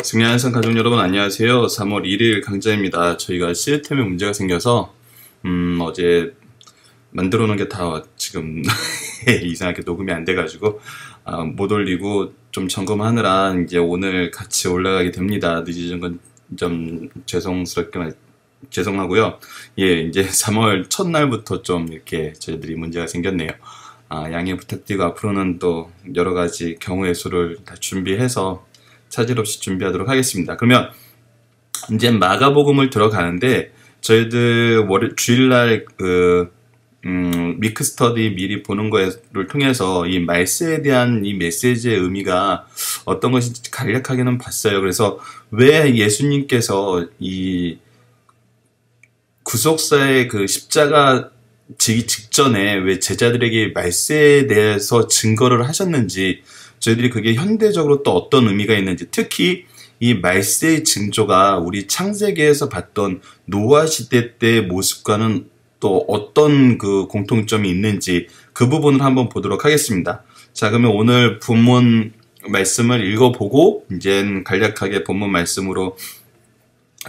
승리한산 가족 여러분 안녕하세요. 3월 1일 강좌입니다. 저희가 시스템에 문제가 생겨서 어제 만들어 놓은 게 다 지금 이상하게 녹음이 안 돼가지고 못 올리고 좀 점검하느라 이제 오늘 같이 올라가게 됩니다. 늦어진 건 좀 죄송하고요. 예, 이제 3월 첫날부터 좀 이렇게 저희들이 문제가 생겼네요. 양해 부탁드리고 앞으로는 또 여러 가지 경우의 수를 다 준비해서 차질 없이 준비하도록 하겠습니다. 그러면 이제 마가복음을 들어가는데 저희들 주일날 미크 스터디 미리 보는 거를 통해서 이 말세에 대한 이 메시지의 의미가 어떤 것인지 간략하게는 봤어요. 그래서 왜 예수님께서 이 구속사의 그 십자가 지기 직전에 왜 제자들에게 말세에 대해서 증거를 하셨는지, 저희들이 그게 현대적으로 또 어떤 의미가 있는지, 특히 이 말세의 징조가 우리 창세기에서 봤던 노아 시대 때의 모습과는 또 어떤 그 공통점이 있는지 그 부분을 한번 보도록 하겠습니다. 자, 그러면 오늘 본문 말씀을 읽어보고 이제 간략하게 본문 말씀으로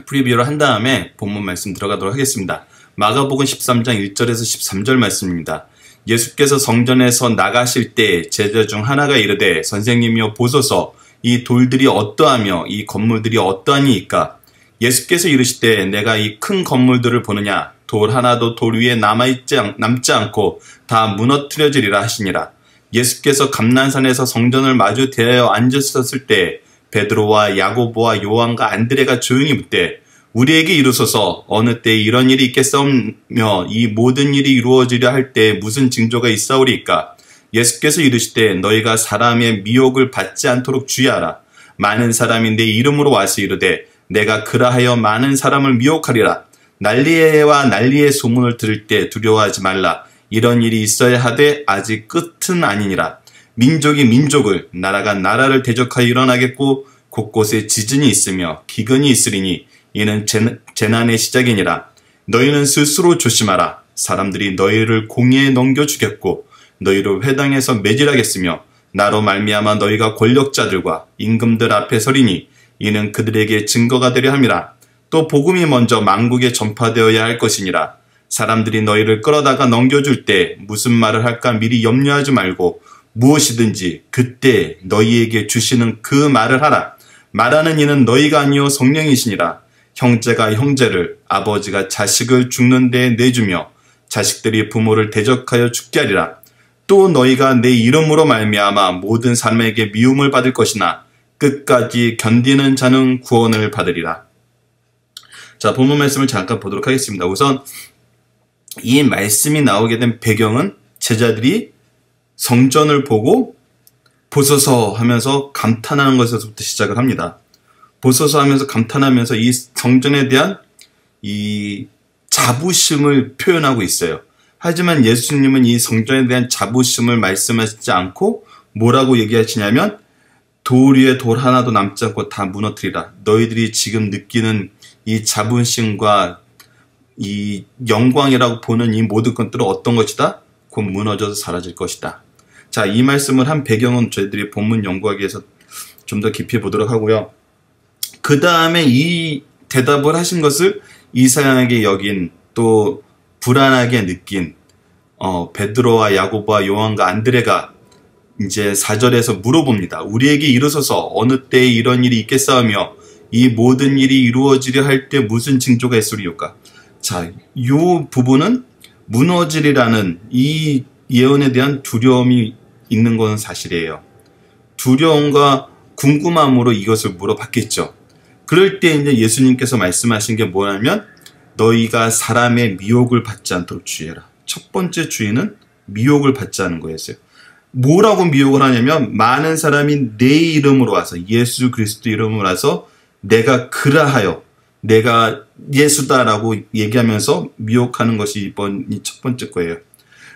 프리뷰를 한 다음에 본문 말씀 들어가도록 하겠습니다. 마가복음 13장 1절에서 13절 말씀입니다. 예수께서 성전에서 나가실 때 제자 중 하나가 이르되 선생님이여 보소서 이 돌들이 어떠하며 이 건물들이 어떠하니이까? 예수께서 이르시되 내가 이 큰 건물들을 보느냐? 돌 하나도 돌 위에 남지 않고 다 무너뜨려지리라 하시니라. 예수께서 감난산에서 성전을 마주 대하여 앉으셨을 때 베드로와 야고보와 요한과 안드레가 조용히 묻되 우리에게 이루소서 어느 때에 이런 일이 있겠사오며 이 모든 일이 이루어지려 할 때 무슨 징조가 있사오리이까? 예수께서 이르시되 너희가 사람의 미혹을 받지 않도록 주의하라. 많은 사람이 내 이름으로 와서 이르되 내가 그라하여 많은 사람을 미혹하리라. 난리와 난리의 소문을 들을 때 두려워하지 말라. 이런 일이 있어야 하되 아직 끝은 아니니라. 민족이 민족을, 나라가 나라를 대적하여 일어나겠고 곳곳에 지진이 있으며 기근이 있으리니 이는 재난의 시작이니라. 너희는 스스로 조심하라. 사람들이 너희를 공의에 넘겨주겠고 너희를 회당에서 매질하겠으며 나로 말미암아 너희가 권력자들과 임금들 앞에 서리니 이는 그들에게 증거가 되려 함이라. 또 복음이 먼저 만국에 전파되어야 할 것이니라. 사람들이 너희를 끌어다가 넘겨줄 때 무슨 말을 할까 미리 염려하지 말고 무엇이든지 그때 너희에게 주시는 그 말을 하라. 말하는 이는 너희가 아니요 성령이시니라. 형제가 형제를, 아버지가 자식을 죽는 데에 내주며 자식들이 부모를 대적하여 죽게 하리라. 또 너희가 내 이름으로 말미암아 모든 사람에게 미움을 받을 것이나 끝까지 견디는 자는 구원을 받으리라. 자, 본문 말씀을 잠깐 보도록 하겠습니다. 우선 이 말씀이 나오게 된 배경은 제자들이 성전을 보고 보소서 하면서 감탄하는 것에서부터 시작을 합니다. 보소서 하면서 감탄하면서 이 성전에 대한 이 자부심을 표현하고 있어요. 하지만 예수님은 이 성전에 대한 자부심을 말씀하시지 않고 뭐라고 얘기하시냐면 돌 위에 돌 하나도 남지 않고 다 무너뜨리라. 너희들이 지금 느끼는 이 자부심과 이 영광이라고 보는 이 모든 것들은 어떤 것이다? 곧 무너져서 사라질 것이다. 자, 이 말씀을 한 배경은 저희들이 본문 연구하기 위해서 좀 더 깊이 보도록 하고요. 그 다음에 이 대답을 하신 것을 이상하게 여긴, 또 불안하게 느낀 베드로와 야고보와 요한과 안드레가 이제 4절에서 물어봅니다. 우리에게 이르소서 어느 때에 이런 일이 있겠사오며 이 모든 일이 이루어지려 할 때 무슨 징조가 있으리요까? 자, 이 부분은 무너지리라는 이 예언에 대한 두려움이 있는 것은 사실이에요. 두려움과 궁금함으로 이것을 물어봤겠죠. 그럴 때 이제 예수님께서 말씀하신 게 뭐냐면 너희가 사람의 미혹을 받지 않도록 주의해라. 첫 번째 주의는 미혹을 받지 않는 거였어요. 뭐라고 미혹을 하냐면 많은 사람이 내 이름으로 와서, 예수 그리스도 이름으로 와서 내가 그라하여, 내가 예수다라고 얘기하면서 미혹하는 것이 이번이 첫 번째 거예요.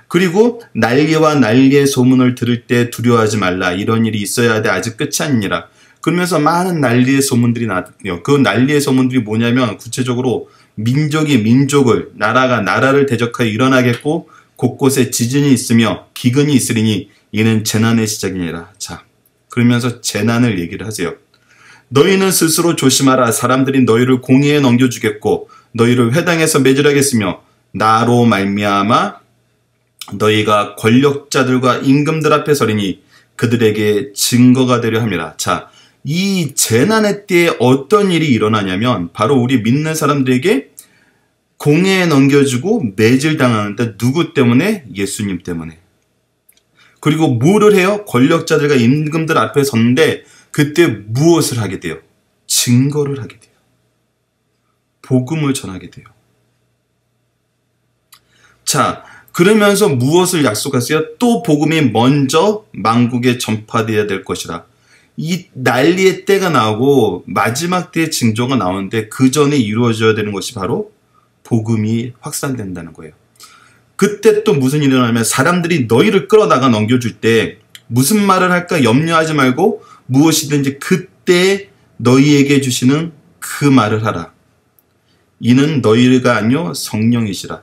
그리고 난리와 난리의 소문을 들을 때 두려워하지 말라. 이런 일이 있어야 하되 아직 끝이 아니니라. 그러면서 많은 난리의 소문들이 나왔거든요. 그 난리의 소문들이 뭐냐면 구체적으로 민족이 민족을, 나라가 나라를 대적하여 일어나겠고 곳곳에 지진이 있으며 기근이 있으리니 이는 재난의 시작이니라. 자, 그러면서 재난을 얘기를 하세요. 너희는 스스로 조심하라. 사람들이 너희를 공의에 넘겨주겠고 너희를 회당에서 매질하겠으며 나로 말미암아 너희가 권력자들과 임금들 앞에 서리니 그들에게 증거가 되려 함이라. 자, 이 재난의 때에 어떤 일이 일어나냐면 바로 우리 믿는 사람들에게 공회에 넘겨주고 매질당하는데 누구 때문에? 예수님 때문에. 그리고 뭐를 해요? 권력자들과 임금들 앞에 섰는데 그때 무엇을 하게 돼요? 증거를 하게 돼요. 복음을 전하게 돼요. 자, 그러면서 무엇을 약속하세요? 또 복음이 먼저 만국에 전파되어야 될 것이라. 이 난리의 때가 나오고 마지막 때의 징조가 나오는데 그 전에 이루어져야 되는 것이 바로 복음이 확산된다는 거예요. 그때 또 무슨 일이 일어나면 사람들이 너희를 끌어다가 넘겨줄 때 무슨 말을 할까 염려하지 말고 무엇이든지 그때 너희에게 주시는 그 말을 하라. 이는 너희가 아니요 성령이시라.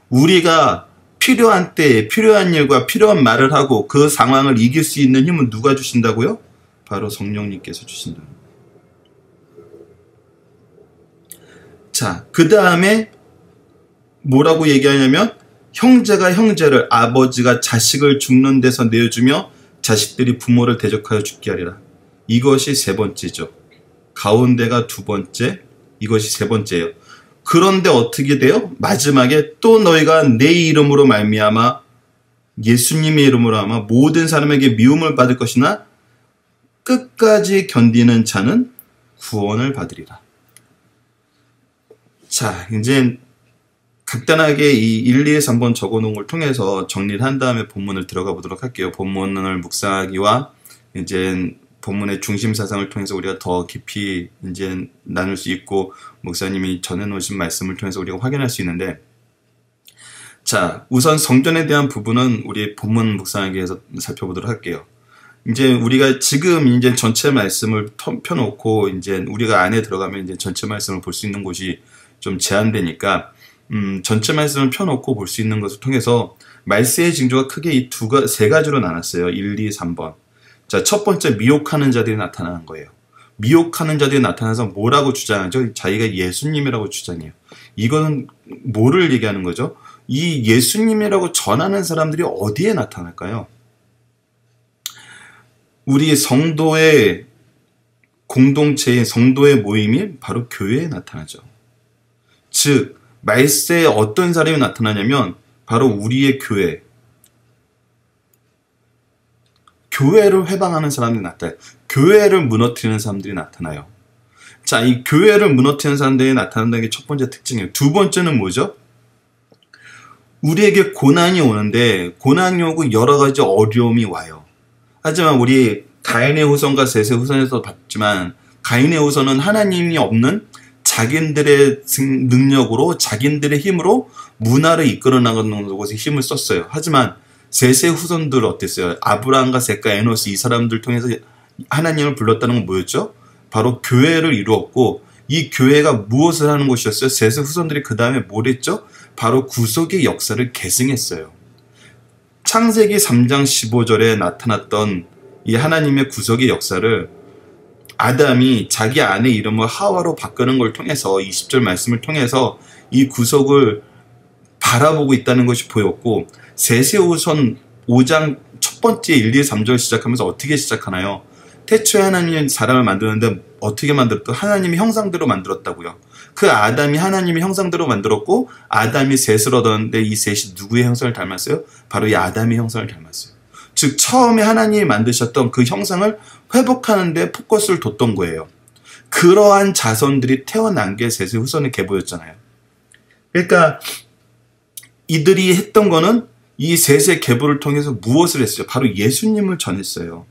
우리가 필요한 때에 필요한 일과 필요한 말을 하고 그 상황을 이길 수 있는 힘은 누가 주신다고요? 바로 성령님께서 주신다. 자, 그 다음에 뭐라고 얘기하냐면 형제가 형제를, 아버지가 자식을 죽는 데서 내어주며 자식들이 부모를 대적하여 죽게 하리라. 이것이 세 번째죠. 가운데가 두 번째, 이것이 세 번째예요. 그런데 어떻게 돼요? 마지막에 또 너희가 내 이름으로 말미암아 예수님의 이름으로 아마 모든 사람에게 미움을 받을 것이나 끝까지 견디는 자는 구원을 받으리라. 자, 이제 간단하게 이 1, 2, 3번 적어놓은 걸 통해서 정리를 한 다음에 본문을 들어가 보도록 할게요. 본문을 묵상하기와 이제 본문의 중심 사상을 통해서 우리가 더 깊이 이제 나눌 수 있고 목사님이 전해놓으신 말씀을 통해서 우리가 확인할 수 있는데, 자, 우선 성전에 대한 부분은 우리 본문 묵상하기에서 살펴보도록 할게요. 이제 우리가 지금 이제 전체 말씀을 펴놓고 이제 우리가 안에 들어가면 이제 전체 말씀을 볼 수 있는 곳이 좀 제한되니까 전체 말씀을 펴놓고 볼 수 있는 것을 통해서 말세의 징조가 크게 세 가지로 나눴어요. 1, 2, 3번. 자, 첫 번째 미혹하는 자들이 나타나는 거예요. 미혹하는 자들이 나타나서 뭐라고 주장하죠? 자기가 예수님이라고 주장해요. 이거는 뭐를 얘기하는 거죠? 이 예수님이라고 전하는 사람들이 어디에 나타날까요? 우리 성도의 공동체인 성도의 모임이 바로 교회에 나타나죠. 즉, 말세에 어떤 사람이 나타나냐면 바로 우리의 교회를 회방하는 사람들이 나타나요. 교회를 무너뜨리는 사람들이 나타나요. 자, 이 교회를 무너뜨리는 사람들이 나타난다는 게 첫 번째 특징이에요. 두 번째는 뭐죠? 우리에게 고난이 오는데 고난이 오고 여러 가지 어려움이 와요. 하지만 우리 가인의 후손과 셋의 후손에서 봤지만 가인의 후손은 하나님이 없는 자기들의 능력으로 자기들의 힘으로 문화를 이끌어 나가는 곳에 힘을 썼어요. 하지만 셋의 후손들 어땠어요? 아브라함과 셋과 에노스 이 사람들 통해서 하나님을 불렀다는 건 뭐였죠? 바로 교회를 이루었고 이 교회가 무엇을 하는 곳이었어요? 셋의 후손들이 그 다음에 뭘 했죠? 바로 구속의 역사를 계승했어요. 창세기 3장 15절에 나타났던 이 하나님의 구속의 역사를 아담이 자기 아내 이름을 하와로 바꾸는 걸 통해서 20절 말씀을 통해서 이 구속을 바라보고 있다는 것이 보였고 셋의 후손 5장 첫 번째 1, 2, 3절 시작하면서 어떻게 시작하나요? 태초에 하나님이 사람을 만드는데 어떻게 만들었다? 하나님의 형상대로 만들었다고요. 그 아담이 하나님의 형상대로 만들었고 아담이 셋을 얻었는데 이 셋이 누구의 형상을 닮았어요? 바로 이 아담의 형상을 닮았어요. 즉 처음에 하나님이 만드셨던 그 형상을 회복하는 데 포커스를 뒀던 거예요. 그러한 자손들이 태어난 게 셋의 후손의 계보였잖아요. 그러니까 이들이 했던 거는 이 셋의 계보를 통해서 무엇을 했어요? 바로 예수님을 전했어요.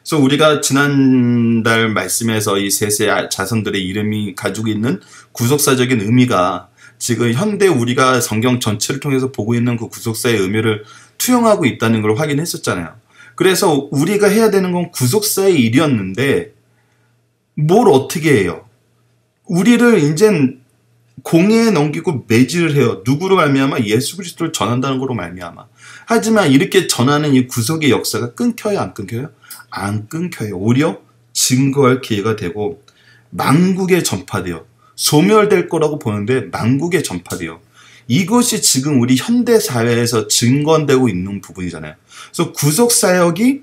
그래서 우리가 지난달 말씀에서 이 셋의 자손들의 이름이 가지고 있는 구속사적인 의미가 지금 현대 우리가 성경 전체를 통해서 보고 있는 그 구속사의 의미를 투영하고 있다는 걸 확인했었잖아요. 그래서 우리가 해야 되는 건 구속사의 일이었는데 뭘 어떻게 해요? 우리를 이젠 공회에 넘기고 매질을 해요. 누구로 말미암아? 예수 그리스도를 전한다는 거로 말미암아. 하지만 이렇게 전하는 이 구속의 역사가 끊겨요? 안 끊겨요? 안 끊겨요. 오히려 증거할 기회가 되고 만국에 전파돼요. 소멸될 거라고 보는데 만국에 전파돼요. 이것이 지금 우리 현대 사회에서 증거되고 있는 부분이잖아요. 그래서 구속사역이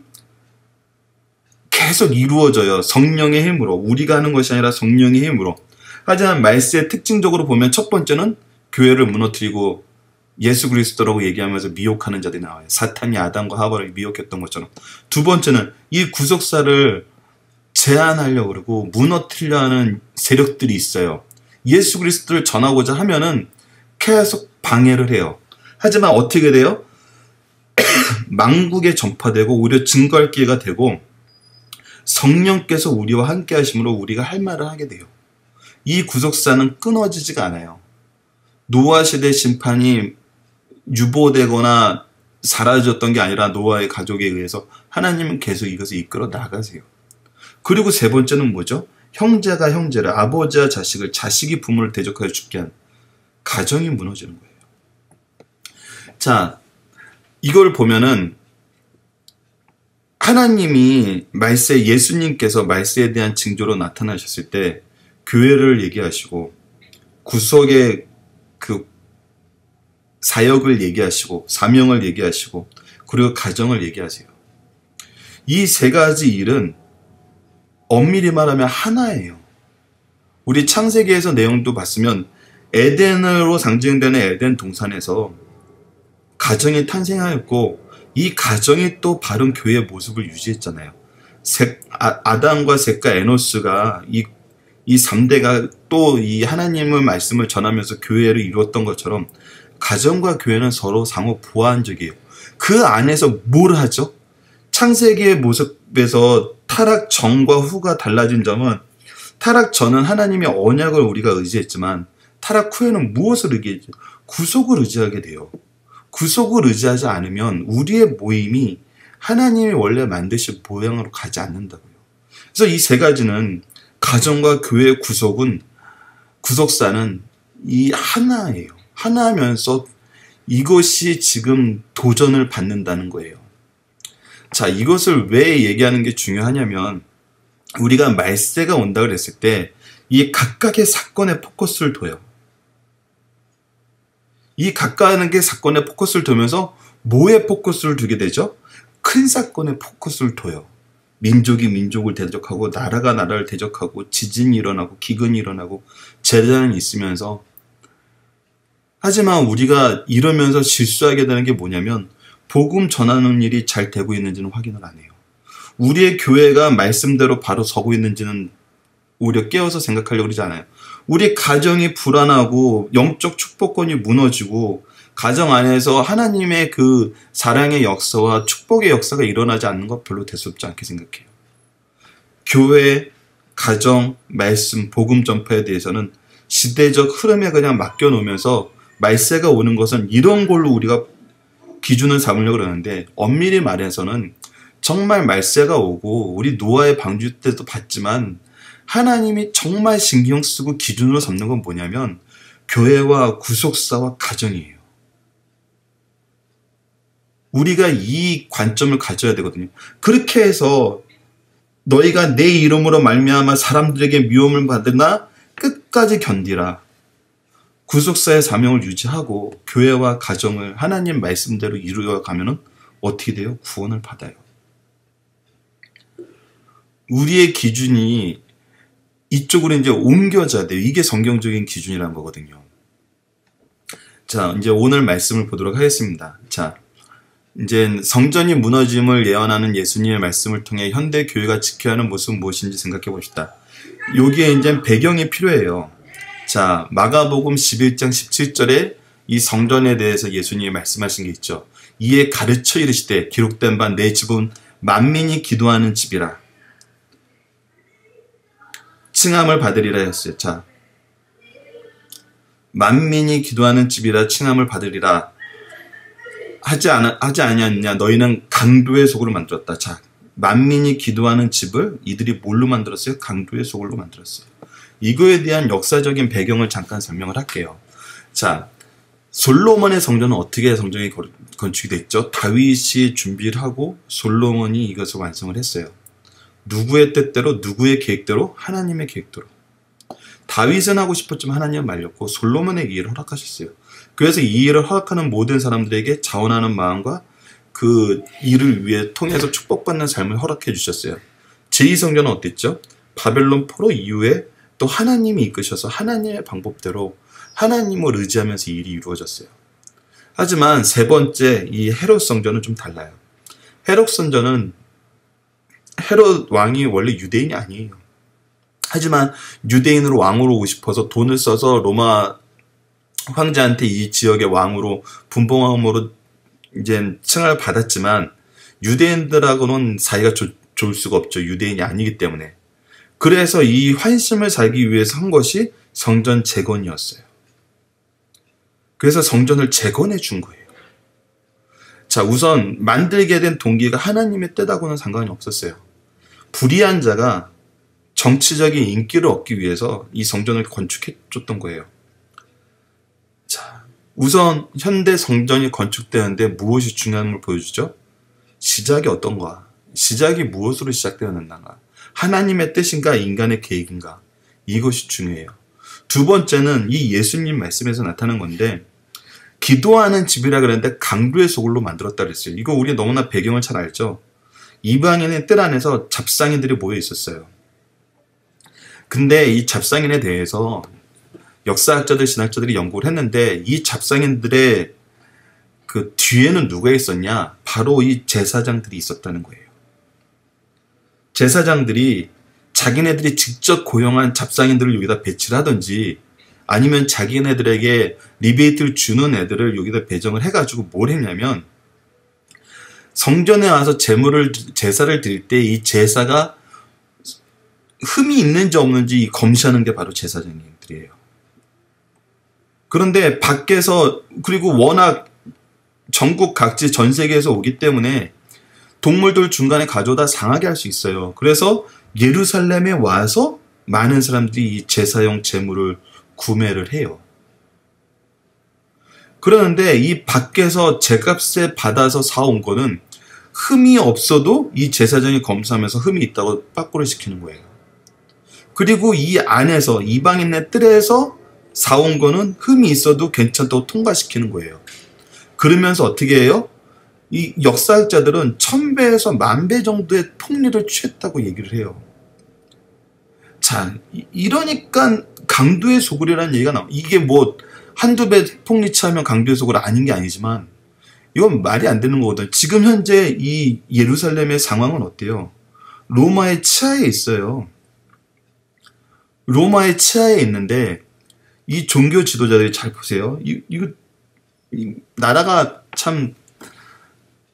계속 이루어져요. 성령의 힘으로. 우리가 하는 것이 아니라 성령의 힘으로. 하지만 말세의 특징적으로 보면 첫 번째는 교회를 무너뜨리고 예수 그리스도라고 얘기하면서 미혹하는 자들이 나와요. 사탄이 아담과 하와를 미혹했던 것처럼. 두 번째는 이 구속사를 제한하려고 그러고 무너뜨리려 하는 세력들이 있어요. 예수 그리스도를 전하고자 하면은 계속 방해를 해요. 하지만 어떻게 돼요? 만국에 전파되고 오히려 증거할 기회가 되고 성령께서 우리와 함께 하심으로 우리가 할 말을 하게 돼요. 이 구속사는 끊어지지가 않아요. 노아 시대 심판이 유보되거나 사라졌던 게 아니라 노아의 가족에 의해서 하나님은 계속 이것을 이끌어 나가세요. 그리고 세 번째는 뭐죠? 형제가 형제를, 아버지와 자식을, 자식이 부모를 대적하여 죽게 한 가정이 무너지는 거예요. 자, 이걸 보면은 하나님이 말세, 예수님께서 말세에 대한 징조로 나타나셨을 때 교회를 얘기하시고 구속의 그 사역을 얘기하시고 사명을 얘기하시고 그리고 가정을 얘기하세요. 이 세 가지 일은 엄밀히 말하면 하나예요. 우리 창세기에서 내용도 봤으면 에덴으로 상징되는 에덴 동산에서 가정이 탄생하였고 이 가정이 또 바른 교회의 모습을 유지했잖아요. 아담과 셋과 에노스가 이 3대가 또 이 하나님의 말씀을 전하면서 교회를 이루었던 것처럼 가정과 교회는 서로 상호 보완적이에요. 그 안에서 뭘 하죠? 창세기의 모습에서 타락 전과 후가 달라진 점은 타락 전은 하나님의 언약을 우리가 의지했지만 타락 후에는 무엇을 의지했죠? 구속을 의지하게 돼요. 구속을 의지하지 않으면 우리의 모임이 하나님이 원래 만드신 모양으로 가지 않는다고요. 그래서 이 세 가지는 가정과 교회의 구속사는 이 하나예요. 하나면서 이것이 지금 도전을 받는다는 거예요. 자, 이것을 왜 얘기하는 게 중요하냐면 우리가 말세가 온다 그랬을 때 이 각각의 사건에 포커스를 둬요. 이 각각의 사건에 포커스를 두면서 뭐에 포커스를 두게 되죠? 큰 사건에 포커스를 둬요. 민족이 민족을 대적하고 나라가 나라를 대적하고 지진이 일어나고 기근이 일어나고 재난이 있으면서 하지만 우리가 이러면서 실수하게 되는 게 뭐냐면 복음 전하는 일이 잘 되고 있는지는 확인을 안 해요. 우리의 교회가 말씀대로 바로 서고 있는지는 오히려 깨어서 생각하려고 그러지 않아요. 우리 가정이 불안하고 영적 축복권이 무너지고 가정 안에서 하나님의 그 사랑의 역사와 축복의 역사가 일어나지 않는 것 별로 대수롭지 않게 생각해요. 교회, 가정, 말씀, 복음 전파에 대해서는 시대적 흐름에 그냥 맡겨놓으면서 말세가 오는 것은 이런 걸로 우리가 기준을 삼으려고 그러는데 엄밀히 말해서는 정말 말세가 오고 우리 노아의 방주 때도 봤지만 하나님이 정말 신경 쓰고 기준으로 삼는 건 뭐냐면 교회와 구속사와 가정이에요. 우리가 이 관점을 가져야 되거든요. 그렇게 해서 너희가 내 이름으로 말미암아 사람들에게 미움을 받으나 끝까지 견디라. 구속사의 사명을 유지하고 교회와 가정을 하나님 말씀대로 이루어가면 어떻게 돼요? 구원을 받아요. 우리의 기준이 이쪽으로 이제 옮겨져야 돼요. 이게 성경적인 기준이란 거거든요. 자, 이제 오늘 말씀을 보도록 하겠습니다. 자, 이제 성전이 무너짐을 예언하는 예수님의 말씀을 통해 현대 교회가 지켜야 하는 모습은 무엇인지 생각해 봅시다. 여기에 이제 배경이 필요해요. 자, 마가복음 11장 17절에 이 성전에 대해서 예수님이 말씀하신 게 있죠. 이에 가르쳐 이르시되 기록된 바 내 집은 만민이 기도하는 집이라. 칭함을 받으리라 했어요. 자, 만민이 기도하는 집이라 칭함을 받으리라. 하지 아니하느냐? 너희는 강도의 속으로 만들었다. 자, 만민이 기도하는 집을 이들이 뭘로 만들었어요? 강도의 속으로 만들었어요. 이거에 대한 역사적인 배경을 잠깐 설명을 할게요. 자, 솔로몬의 성전은 어떻게 성전이 건축이 됐죠? 다윗이 준비를 하고 솔로몬이 이것을 완성을 했어요. 누구의 뜻대로, 누구의 계획대로? 하나님의 계획대로. 다윗은 하고 싶었지만 하나님은 말렸고 솔로몬에게 이 일을 허락하셨어요. 그래서 이 일을 허락하는 모든 사람들에게 자원하는 마음과 그 일을 위해 통해서 축복받는 삶을 허락해 주셨어요. 제2성전은 어땠죠? 바벨론 포로 이후에 또 하나님이 이끄셔서 하나님의 방법대로 하나님을 의지하면서 일이 이루어졌어요. 하지만 세 번째 이 헤롯 성전은 좀 달라요. 헤롯 성전은 헤롯 왕이 원래 유대인이 아니에요. 하지만 유대인으로 왕으로 오고 싶어서 돈을 써서 로마 황제한테 이 지역의 왕으로 분봉왕으로 이제 칭을 받았지만 유대인들하고는 사이가 좋을 수가 없죠. 유대인이 아니기 때문에. 그래서 이 환심을 살기 위해서 한 것이 성전 재건이었어요. 그래서 성전을 재건해 준 거예요. 자, 우선 만들게 된 동기가 하나님의 뜻하고는 상관이 없었어요. 불의한 자가 정치적인 인기를 얻기 위해서 이 성전을 건축해 줬던 거예요. 자, 우선 현대 성전이 건축되는데 무엇이 중요함을 보여주죠? 시작이 어떤가? 시작이 무엇으로 시작되었는가? 하나님의 뜻인가? 인간의 계획인가? 이것이 중요해요. 두 번째는 이 예수님 말씀에서 나타난 건데 기도하는 집이라 그랬는데 강도의 소굴로 만들었다 그랬어요. 이거 우리 너무나 배경을 잘 알죠? 이방인의 뜰 안에서 잡상인들이 모여 있었어요. 근데 이 잡상인에 대해서 역사학자들, 신학자들이 연구를 했는데 이 잡상인들의 그 뒤에는 누가 있었냐? 바로 이 제사장들이 있었다는 거예요. 제사장들이 자기네들이 직접 고용한 잡상인들을 여기다 배치를 하든지 아니면 자기네들에게 리베이트를 주는 애들을 여기다 배정을 해가지고 뭘 했냐면 성전에 와서 제사를 드릴 때 이 제사가 흠이 있는지 없는지 검시하는 게 바로 제사장님들이에요. 그런데 밖에서 그리고 워낙 전국 각지 전 세계에서 오기 때문에 동물들 중간에 가져다 상하게 할 수 있어요. 그래서 예루살렘에 와서 많은 사람들이 이 제사용 제물을 구매를 해요. 그러는데 이 밖에서 제값에 받아서 사온 거는 흠이 없어도 이 제사장이 검사하면서 흠이 있다고 빠꾸를 시키는 거예요. 그리고 이 안에서 이방인의 뜰에서 사온 거는 흠이 있어도 괜찮다고 통과시키는 거예요. 그러면서 어떻게 해요? 이 역사학자들은 1000배에서 10,000배 정도의 폭리를 취했다고 얘기를 해요. 자, 이러니까 강도의 소굴이라는 얘기가 나와요. 이게 뭐 한두 배 폭리 취하면 강도의 소굴 아닌 게 아니지만 이건 말이 안 되는 거거든. 지금 현재 이 예루살렘의 상황은 어때요? 로마의 치하에 있어요. 로마의 치하에 있는데 이 종교 지도자들이 잘 보세요. 이 나라가 참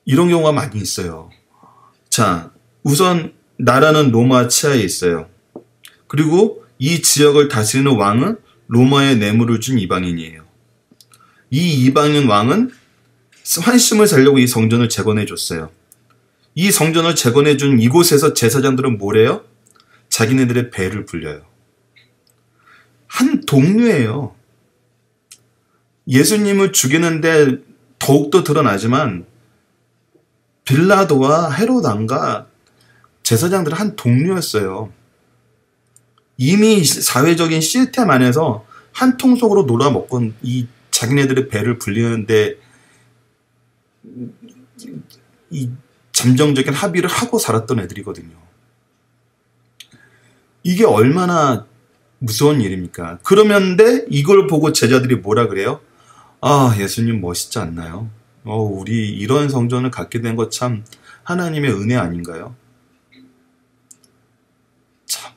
이런 경우가 많이 있어요. 자, 우선 나라는 로마 치하에 있어요. 그리고 이 지역을 다스리는 왕은 로마에 뇌물을 준 이방인이에요. 이 이방인 왕은 환심을 살려고 이 성전을 재건해 줬어요. 이 성전을 재건해 준 이곳에서 제사장들은 뭘 해요? 자기네들의 배를 불려요. 한 동료예요. 예수님을 죽이는데 더욱더 드러나지만 빌라도와 헤롯 왕과 제사장들은 한 동료였어요. 이미 사회적인 시스템 안에서 한 통속으로 놀아먹고 이 자기네들의 배를 불리는데 이 잠정적인 합의를 하고 살았던 애들이거든요. 이게 얼마나 무서운 일입니까? 그러면데 이걸 보고 제자들이 뭐라 그래요? 아, 예수님 멋있지 않나요? 우리 이런 성전을 갖게 된 것 참 하나님의 은혜 아닌가요? 참,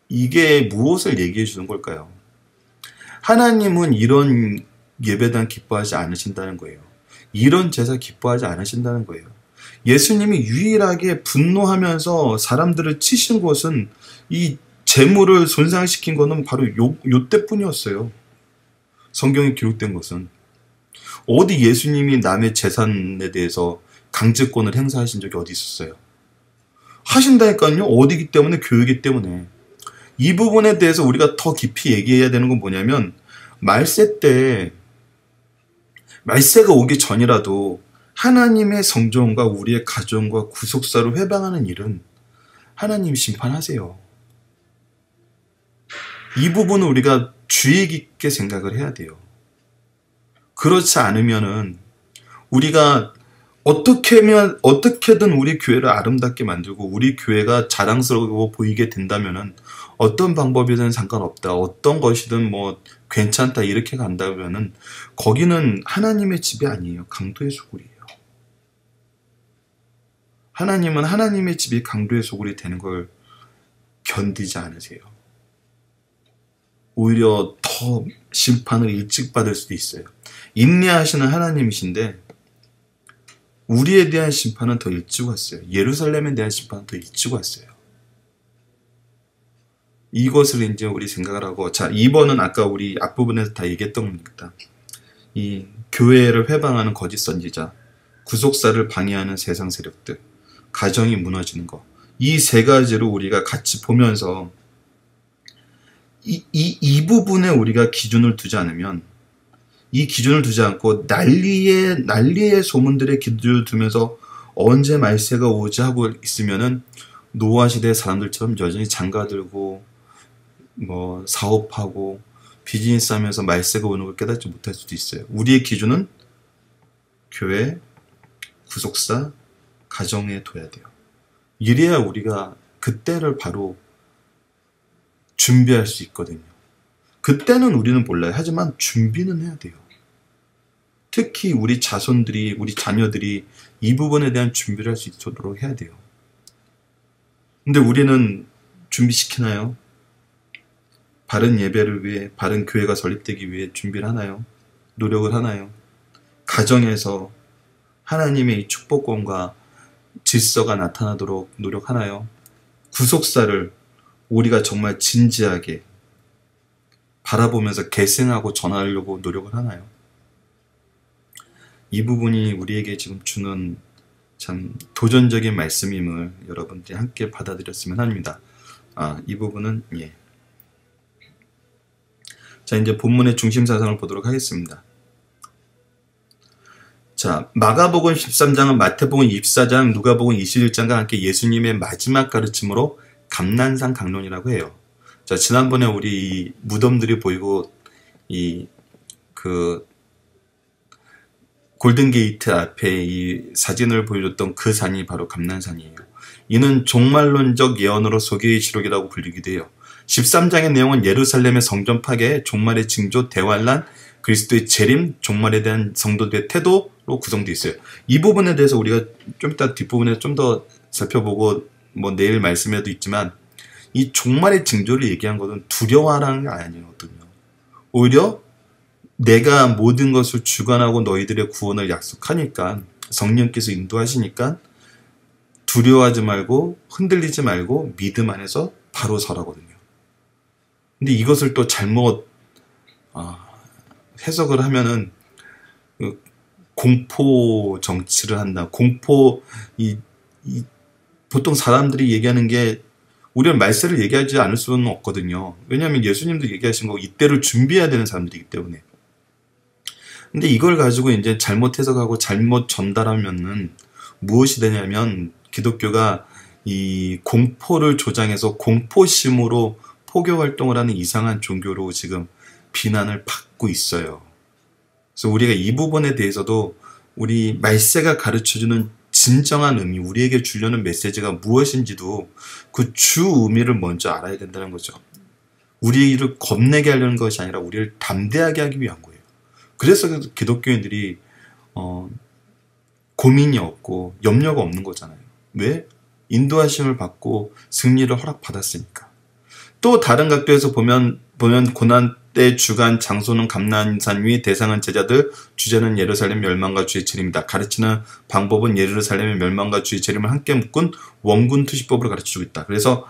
이게 무엇을 얘기해 주는 걸까요? 하나님은 이런 예배당 기뻐하지 않으신다는 거예요. 이런 제사 기뻐하지 않으신다는 거예요. 예수님이 유일하게 분노하면서 사람들을 치신 것은 이 재물을 손상시킨 것은 바로 요 때뿐이었어요. 성경에 기록된 것은. 어디 예수님이 남의 재산에 대해서 강제권을 행사하신 적이 어디 있었어요? 하신다니까요. 어디기 때문에? 교육이기 때문에. 이 부분에 대해서 우리가 더 깊이 얘기해야 되는 건 뭐냐면 말세 때 말세가 오기 전이라도 하나님의 성전과 우리의 가정과 구속사를 회방하는 일은 하나님이 심판하세요. 이 부분은 우리가 주의 깊게 생각을 해야 돼요. 그렇지 않으면은 우리가 어떻게든 우리 교회를 아름답게 만들고 우리 교회가 자랑스러워 보이게 된다면은 어떤 방법이든 상관없다. 어떤 것이든 뭐 괜찮다 이렇게 간다면은 거기는 하나님의 집이 아니에요. 강도의 소굴이에요. 하나님은 하나님의 집이 강도의 소굴이 되는 걸 견디지 않으세요. 오히려 더 심판을 일찍 받을 수도 있어요. 인내하시는 하나님이신데 우리에 대한 심판은 더 일찍 왔어요. 예루살렘에 대한 심판은 더 일찍 왔어요. 이것을 이제 우리 생각을 하고, 자, 2번은 아까 우리 앞부분에서 다 얘기했던 겁니다. 이 교회를 회방하는 거짓 선지자, 구속사를 방해하는 세상 세력들, 가정이 무너지는 거. 이 세 가지로 우리가 같이 보면서 이 부분에 우리가 기준을 두지 않으면, 이 기준을 두지 않고 난리의 소문들의 기준을 두면서 언제 말세가 오지 하고 있으면은 노아 시대 사람들처럼 여전히 장가들고 뭐 사업하고 비즈니스 하면서 말세가 오는 걸 깨닫지 못할 수도 있어요. 우리의 기준은 교회, 구속사, 가정에 둬야 돼요. 이래야 우리가 그때를 바로 준비할 수 있거든요. 그때는 우리는 몰라요. 하지만 준비는 해야 돼요. 특히 우리 자손들이, 우리 자녀들이 이 부분에 대한 준비를 할 수 있도록 해야 돼요. 근데 우리는 준비시키나요? 바른 예배를 위해, 바른 교회가 설립되기 위해 준비를 하나요? 노력을 하나요? 가정에서 하나님의 이 축복권과 질서가 나타나도록 노력하나요? 구속사를 우리가 정말 진지하게 바라보면서 계승하고 전하려고 노력을 하나요? 이 부분이 우리에게 지금 주는 참 도전적인 말씀임을 여러분들이 함께 받아들였으면 합니다. 이 부분은 자, 이제 본문의 중심 사상을 보도록 하겠습니다. 자, 마가복음 13장은 마태복음 24장, 누가복음 21장과 함께 예수님의 마지막 가르침으로 감난산 강론이라고 해요. 자, 지난번에 우리 이 무덤들이 보이고 골든게이트 앞에 이 사진을 보여줬던 그 산이 바로 감난산이에요. 이는 종말론적 예언으로 소개의 시록이라고 불리기도 해요. 13장의 내용은 예루살렘의 성전 파괴, 종말의 징조, 대환란, 그리스도의 재림, 종말에 대한 성도들의 태도로 구성되어 있어요. 이 부분에 대해서 우리가 좀 이따 뒷부분에 좀 더 살펴보고 뭐 내일 말씀에도 있지만 이 종말의 징조를 얘기한 것은 두려워하라는 게 아니거든요. 오히려 내가 모든 것을 주관하고 너희들의 구원을 약속하니까 성령께서 인도하시니까 두려워하지 말고 흔들리지 말고 믿음 안에서 바로 서라거든요. 근데 이것을 또 잘못 해석을 하면은 공포 정치를 한다. 보통 사람들이 얘기하는 게 우리는 말세를 얘기하지 않을 수는 없거든요. 왜냐하면 예수님도 얘기하신 거 이때를 준비해야 되는 사람들이기 때문에. 근데 이걸 가지고 이제 잘못 해석하고 잘못 전달하면은 무엇이 되냐면 기독교가 이 공포를 조장해서 공포심으로 포교 활동을 하는 이상한 종교로 지금 비난을 받고 있어요. 그래서 우리가 이 부분에 대해서도 우리 말세가 가르쳐주는 진정한 의미, 우리에게 주려는 메시지가 무엇인지도 그 주 의미를 먼저 알아야 된다는 거죠. 우리를 겁내게 하려는 것이 아니라 우리를 담대하게 하기 위한 거예요. 그래서 기독교인들이 고민이 없고 염려가 없는 거잖아요. 왜? 인도하심을 받고 승리를 허락받았으니까. 또 다른 각도에서 보면 고난 때 주간 장소는 감난산 위, 대상은 제자들, 주제는 예루살렘 멸망과 주의 재림이다. 가르치는 방법은 예루살렘의 멸망과 주의 재림을 함께 묶은 원군 투시법으로 가르쳐주고 있다. 그래서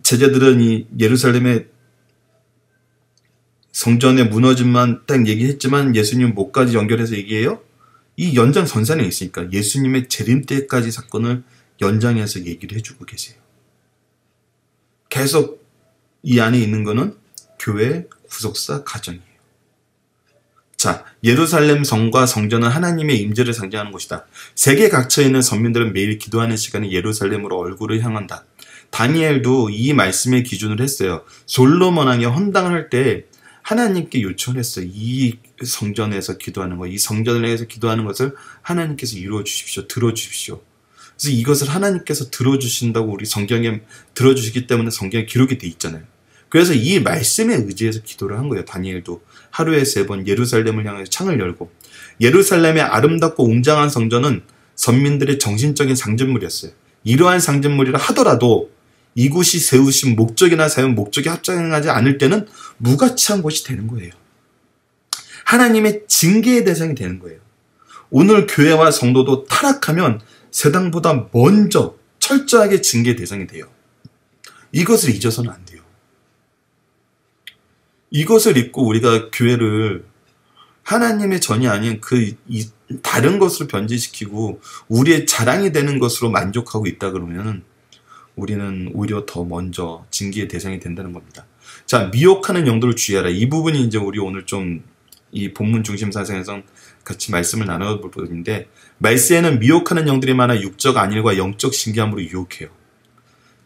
제자들은 이 예루살렘의 성전의 무너짐만 딱 얘기했지만 예수님 목까지 연결해서 얘기해요. 이 연장선상에 있으니까 예수님의 재림 때까지 사건을 연장해서 얘기를 해주고 계세요. 계속 이 안에 있는 거는 교회, 구속사, 가정이에요. 자, 예루살렘 성과 성전은 하나님의 임재를 상징하는 곳이다. 세계 각처에 있는 선민들은 매일 기도하는 시간에 예루살렘으로 얼굴을 향한다. 다니엘도 이 말씀의 기준을 했어요. 솔로몬 왕이 헌당을 할 때 하나님께 요청을 했어요. 이 성전에서 기도하는 것, 이 성전을 위해서 기도하는 것을 하나님께서 이루어 주십시오. 들어주십시오. 그래서 이것을 하나님께서 들어주신다고 우리 성경에 들어주시기 때문에 성경에 기록이 돼 있잖아요. 그래서 이 말씀에 의지해서 기도를 한 거예요. 다니엘도 하루에 3번 예루살렘을 향해서 창을 열고, 예루살렘의 아름답고 웅장한 성전은 선민들의 정신적인 상징물이었어요. 이러한 상징물이라 하더라도 이곳이 세우신 목적이나 사용 목적이 합당하지 않을 때는 무가치한 곳이 되는 거예요. 하나님의 징계의 대상이 되는 거예요. 오늘 교회와 성도도 타락하면 세상보다 먼저 철저하게 징계 대상이 돼요. 이것을 잊어서는 안 돼요. 이것을 잊고 우리가 교회를 하나님의 전이 아닌 다른 것으로 변질시키고 우리의 자랑이 되는 것으로 만족하고 있다 그러면 우리는 오히려 더 먼저 징계의 대상이 된다는 겁니다. 자, 미혹하는 영들을 주의하라. 이 부분이 이제 우리 오늘 좀 이 본문 중심 사상에서 같이 말씀을 나눠볼 부분인데, 말세에는 미혹하는 영들이 많아 육적 안일과 영적 신기함으로 유혹해요.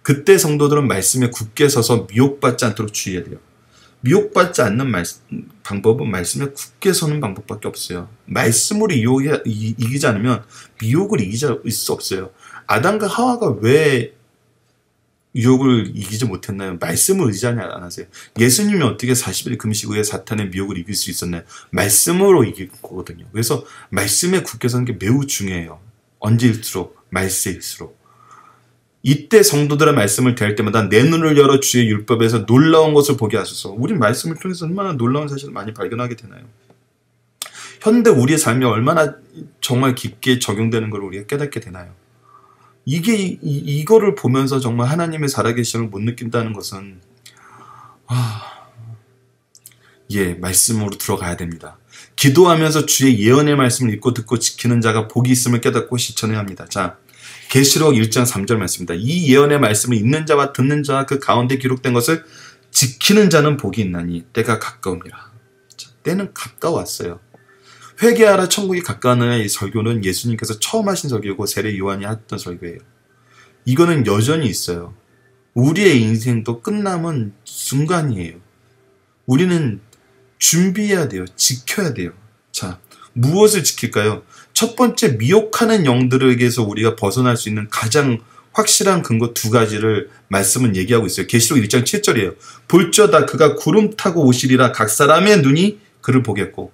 그때 성도들은 말씀에 굳게 서서 미혹받지 않도록 주의해야 돼요. 미혹받지 않는 방법은 말씀에 굳게 서는 방법밖에 없어요. 말씀으로 이기지 않으면 미혹을 이길 수 없어요. 아담과 하와가 왜 유혹을 이기지 못했나요? 말씀을 의지하지 않았어요. 예수님이 어떻게 40일 금식 후에 사탄의 미혹을 이길 수 있었나요? 말씀으로 이길 거거든요. 그래서 말씀에 굳게 서는 게 매우 중요해요. 언제일수록, 말세일수록. 이때 성도들의 말씀을 대할 때마다 내 눈을 열어 주의 율법에서 놀라운 것을 보게 하소서. 우린 말씀을 통해서 얼마나 놀라운 사실을 많이 발견하게 되나요? 현대 우리의 삶이 얼마나 정말 깊게 적용되는 걸 우리가 깨닫게 되나요? 이거를 보면서 정말 하나님의 살아계심을 못 느낀다는 것은 말씀으로 들어가야 됩니다. 기도하면서 주의 예언의 말씀을 읽고 듣고 지키는 자가 복이 있음을 깨닫고 실천해야 합니다. 자, 계시록 1장 3절 말씀입니다. 이 예언의 말씀을 읽는 자와 듣는 자와 그 가운데 기록된 것을 지키는 자는 복이 있나니 때가 가까움이라. 자, 때는 가까웠어요. 회개하라 천국이 가까우느냐, 이 설교는 예수님께서 처음 하신 설교고 세례 요한이 했던 설교예요. 이거는 여전히 있어요. 우리의 인생도 끝남은 순간이에요. 우리는 준비해야 돼요. 지켜야 돼요. 자, 무엇을 지킬까요? 첫 번째, 미혹하는 영들에게서 우리가 벗어날 수 있는 가장 확실한 근거 2가지를 말씀은 얘기하고 있어요. 계시록 1장 7절이에요. 볼지어다 그가 구름 타고 오시리라. 각 사람의 눈이 그를 보겠고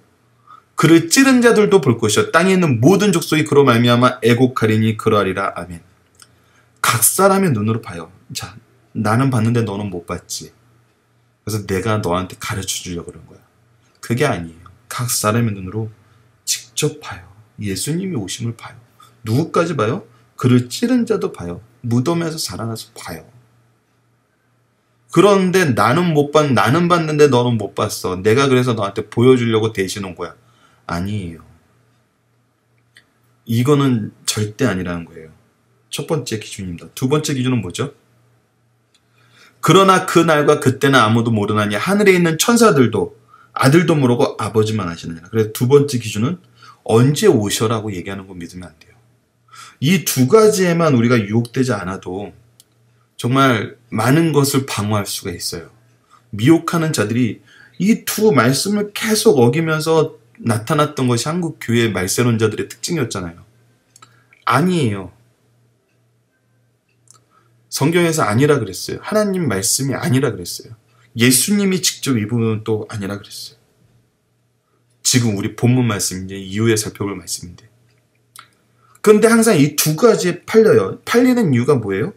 그를 찌른 자들도 볼 것이요 땅에 있는 모든 족속이 그로 말미암아 애곡하리니 그러하리라. 아멘. 각 사람의 눈으로 봐요. 자, 나는 봤는데 너는 못 봤지. 그래서 내가 너한테 가르쳐 주려고 그런 거야. 그게 아니에요. 각 사람의 눈으로 직접 봐요. 예수님이 오심을 봐요. 누구까지 봐요? 그를 찌른 자도 봐요. 무덤에서 살아나서 봐요. 그런데 나는 봤는데 너는 못 봤어. 내가 그래서 너한테 보여주려고 대신 온 거야. 아니에요. 이거는 절대 아니라는 거예요. 첫 번째 기준입니다. 2번째 기준은 뭐죠? 그러나 그 날과 그때는 아무도 모르나니 하늘에 있는 천사들도 아들도 모르고 아버지만 아시느니라. 그래서 2번째 기준은 언제 오셔라고 얘기하는 거 믿으면 안 돼요. 이 2가지에만 우리가 유혹되지 않아도 정말 많은 것을 방어할 수가 있어요. 미혹하는 자들이 이 2 말씀을 계속 어기면서 나타났던 것이 한국 교회 말세론자들의 특징이었잖아요. 아니에요. 성경에서 아니라 그랬어요. 하나님 말씀이 아니라 그랬어요. 예수님이 직접 이 부분은 또 아니라 그랬어요. 지금 우리 본문 말씀인데 이후에 살펴볼 말씀인데. 그런데 항상 이 2가지에 팔려요. 팔리는 이유가 뭐예요?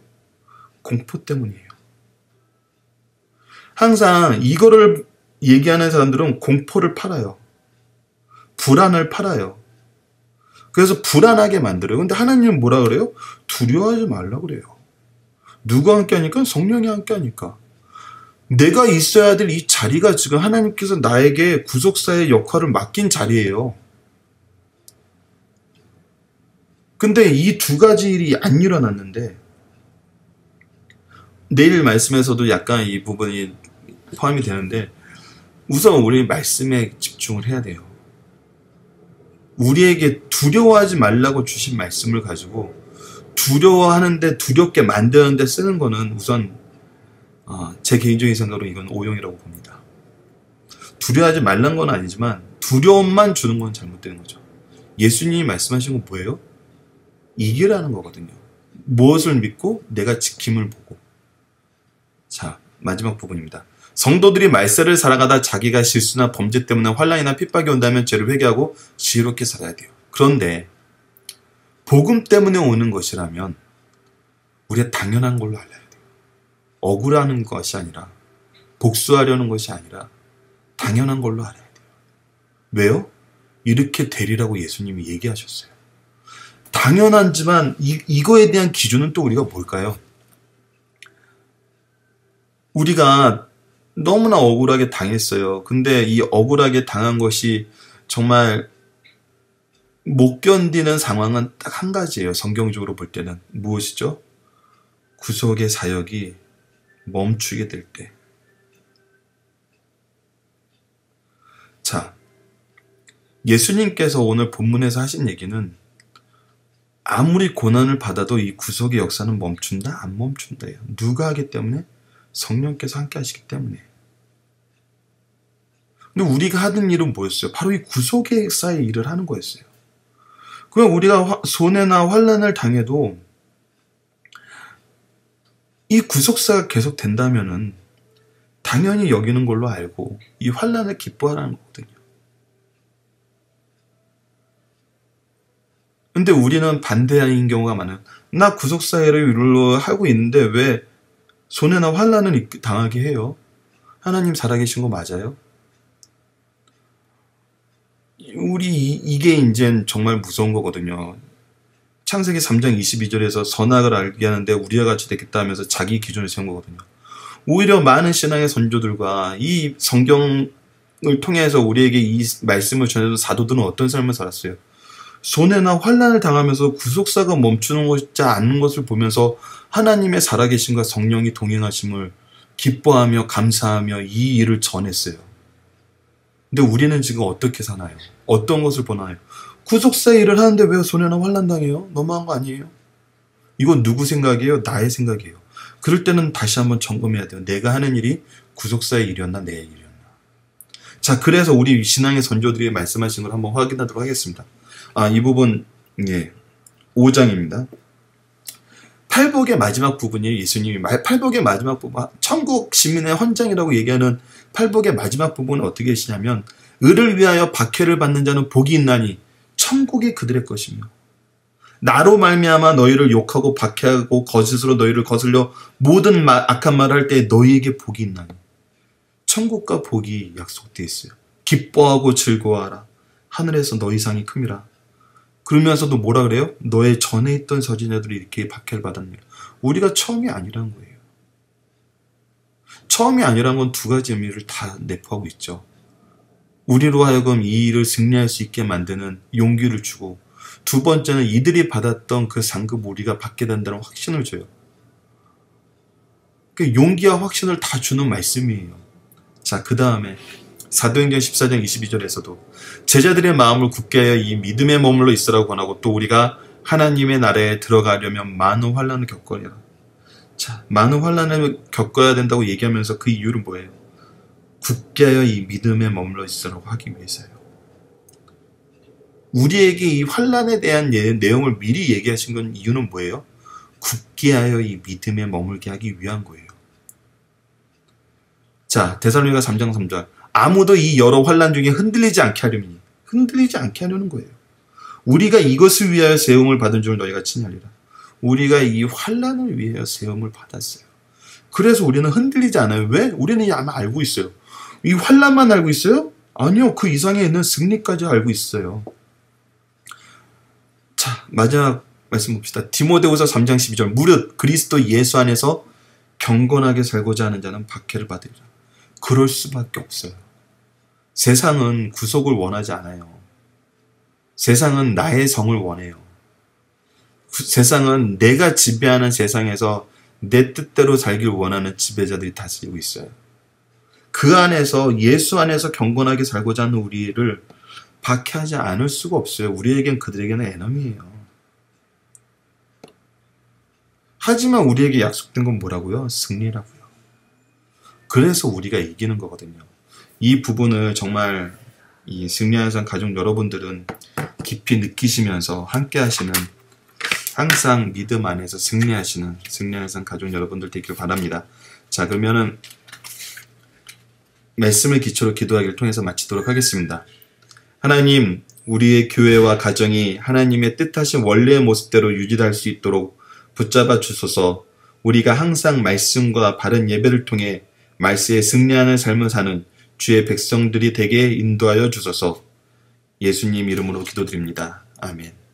공포 때문이에요. 항상 이거를 얘기하는 사람들은 공포를 팔아요. 불안을 팔아요. 그래서 불안하게 만들어요. 근데 하나님은 뭐라 그래요? 두려워하지 말라 그래요. 누가 함께 하니까? 성령이 함께 하니까. 내가 있어야 될 이 자리가 지금 하나님께서 나에게 구속사의 역할을 맡긴 자리예요. 근데 이 2가지 일이 안 일어났는데, 내일 말씀에서도 약간 이 부분이 포함이 되는데, 우선 우리 말씀에 집중을 해야 돼요. 우리에게 두려워하지 말라고 주신 말씀을 가지고 두려워하는데 두렵게 만드는데 쓰는 거는 우선 제 개인적인 생각으로 이건 오용이라고 봅니다. 두려워하지 말란 건 아니지만 두려움만 주는 건 잘못되는 거죠. 예수님이 말씀하신 건 뭐예요? 이기라는 거거든요. 무엇을 믿고 내가 지킴을 보고. 자, 마지막 부분입니다. 성도들이 말세를 살아가다 자기가 실수나 범죄 때문에 환난이나 핍박이 온다면 죄를 회개하고 지혜롭게 살아야 돼요. 그런데 복음 때문에 오는 것이라면 우리가 당연한 걸로 알아야 돼요. 억울하는 것이 아니라 복수하려는 것이 아니라 당연한 걸로 알아야 돼요. 왜요? 이렇게 되리라고 예수님이 얘기하셨어요. 당연하지만 이거에 대한 기준은 또 우리가 뭘까요? 우리가 너무나 억울하게 당했어요. 근데 이 억울하게 당한 것이 정말 못 견디는 상황은 딱 한 가지예요. 성경적으로 볼 때는. 무엇이죠? 구속의 사역이 멈추게 될 때. 자, 예수님께서 오늘 본문에서 하신 얘기는 아무리 고난을 받아도 이 구속의 역사는 멈춘다? 안 멈춘다예요. 누가 하기 때문에? 성령께서 함께 하시기 때문에. 근데 우리가 하는 일은 뭐였어요? 바로 이 구속의 역사의 일을 하는 거였어요. 그럼 우리가 손해나 환난을 당해도 이 구속사가 계속 된다면은 당연히 여기는 걸로 알고 이 환난을 기뻐하라는 거거든요. 근데 우리는 반대인 경우가 많아요. 나 구속사회를 일로 하고 있는데 왜 손해나 환난을 당하게 해요? 하나님 살아계신 거 맞아요? 이게 이제 정말 무서운 거거든요. 창세기 3장 22절에서 선악을 알게 하는데 우리와 같이 됐겠다 하면서 자기 기준을 세운 거거든요. 오히려 많은 신앙의 선조들과 이 성경을 통해서 우리에게 이 말씀을 전해준 사도들은 어떤 삶을 살았어요? 손해나 환난을 당하면서 구속사가 멈추는 것이 않는 것을 보면서 하나님의 살아계심과 성령이 동행하심을 기뻐하며 감사하며 이 일을 전했어요. 근데 우리는 지금 어떻게 사나요? 어떤 것을 보나요? 구속사 일을 하는데 왜 손해나 환난 당해요? 너무한 거 아니에요? 이건 누구 생각이에요? 나의 생각이에요. 그럴 때는 다시 한번 점검해야 돼요. 내가 하는 일이 구속사의 일이었나 내 일이었나. 자, 그래서 우리 신앙의 선조들이 말씀하신 걸 한번 확인하도록 하겠습니다. 이 부분 5장입니다. 팔복의 마지막 부분이 예수님이 팔복의 마지막 부분, 천국 시민의 헌장이라고 얘기하는 팔복의 마지막 부분은 어떻게 하시냐면 의를 위하여 박해를 받는 자는 복이 있나니 천국이 그들의 것이며 나로 말미암아 너희를 욕하고 박해하고 거짓으로 너희를 거슬려 모든 악한 말을 할 때 너희에게 복이 있나니 천국과 복이 약속되어 있어요. 기뻐하고 즐거워하라. 하늘에서 너희 상이 큼이라. 그러면서도 뭐라 그래요? 너의 전에 있던 서지자들이 이렇게 박해를 받았느니라. 우리가 처음이 아니라는 거예요. 처음이 아니라는 건 두 가지 의미를 다 내포하고 있죠. 우리로 하여금 이 일을 승리할 수 있게 만드는 용기를 주고, 두 번째는 이들이 받았던 그 상급 우리가 받게 된다는 확신을 줘요. 그 용기와 확신을 다 주는 말씀이에요. 자, 그 다음에 사도행전 14장 22절에서도 제자들의 마음을 굳게 하여 이 믿음에 머물러 있으라고 권하고 또 우리가 하나님의 나라에 들어가려면 많은 환난을 겪으리라. 자, 많은 환난을 겪어야 된다고 얘기하면서 그 이유는 뭐예요? 굳게 하여 이 믿음에 머물러 있으라고 하기 위해서요. 우리에게 이 환난에 대한 내용을 미리 얘기하신 건 이유는 뭐예요? 굳게 하여 이 믿음에 머물게 하기 위한 거예요. 자, 데살로니가 3장 3절. 아무도 이 여러 환난 중에 흔들리지 않게 하려니. 흔들리지 않게 하려는 거예요. 우리가 이것을 위하여 세움을 받은 줄 너희가 친하리라. 우리가 이 환난을 위하여 세움을 받았어요. 그래서 우리는 흔들리지 않아요. 왜? 우리는 아마 알고 있어요. 이 환난만 알고 있어요? 아니요. 그 이상에 있는 승리까지 알고 있어요. 자, 마지막 말씀 봅시다. 디모데후서 3장 12절. 무릇 그리스도 예수 안에서 경건하게 살고자 하는 자는 박해를 받으리라. 그럴 수밖에 없어요. 세상은 구속을 원하지 않아요. 세상은 나의 성을 원해요. 세상은 내가 지배하는 세상에서 내 뜻대로 살길 원하는 지배자들이 다스리고 있어요. 그 안에서 예수 안에서 경건하게 살고자 하는 우리를 박해하지 않을 수가 없어요. 우리에겐 그들에게는 에너미예요. 하지만 우리에게 약속된 건 뭐라고요? 승리라고요. 그래서 우리가 이기는 거거든요. 이 부분을 정말 이 승리하는 삶 가족 여러분들은 깊이 느끼시면서 함께 하시는, 항상 믿음 안에서 승리하시는 승리하는 삶 가족 여러분들 되길 바랍니다. 자, 그러면은 말씀을 기초로 기도하기를 통해서 마치도록 하겠습니다. 하나님, 우리의 교회와 가정이 하나님의 뜻하신 원래의 모습대로 유지할 수 있도록 붙잡아 주소서. 우리가 항상 말씀과 바른 예배를 통해 말세에 승리하는 삶을 사는 주의 백성들이 되게 인도하여 주소서. 예수님 이름으로 기도드립니다. 아멘.